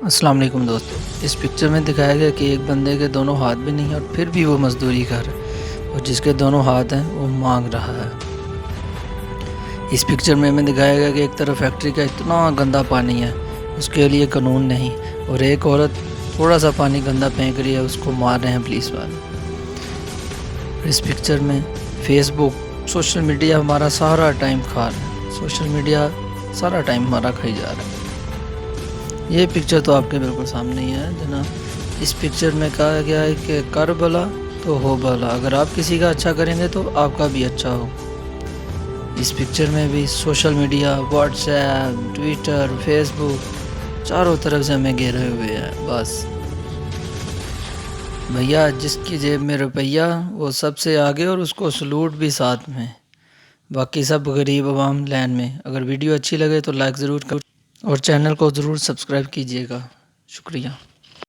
السلام علیکم دوستو، اس پکچر میں دکھایا گیا کہ ایک بندے کے دونوں ہاتھ بھی نہیں اور پھر بھی وہ مزدوری کر رہا ہے، اور جس کے دونوں ہاتھ ہیں وہ مانگ رہا ہے۔ اس پکچر میں ہمیں دکھایا گیا کہ ایک طرف فیکٹری کا اتنا گندا پانی ہے، اس کے لیے قانون نہیں، اور ایک عورت تھوڑا سا پانی گندا پھینک رہی ہے، اس کو مار رہے ہیں پولیس والے۔ اس پکچر میں فیس بک، سوشل میڈیا ہمارا سارا ٹائم کھا رہا ہے، سوشل میڈیا سارا ٹائم ہمارا کھائی جا رہا ہے۔ یہ پکچر تو آپ کے بالکل سامنے ہی ہے جناب۔ اس پکچر میں کہا گیا ہے کہ کر بھلا تو ہو بھلا، اگر آپ کسی کا اچھا کریں گے تو آپ کا بھی اچھا ہو۔ اس پکچر میں بھی social media, WhatsApp, Twitter, Facebook چاروں طرف سے ہمیں گھیرے ہوئے ہیں۔ بس بھیا جس کی جیب میں روپیہ وہ سب سے آگے، اور اس کو سلوٹ بھی ساتھ میں، باقی سب غریب عوام لین میں۔ اگر ویڈیو اچھی لگے تو لائک ضرور کریں اور چینل کو ضرور سبسکرائب کیجیے گا۔ شکریہ۔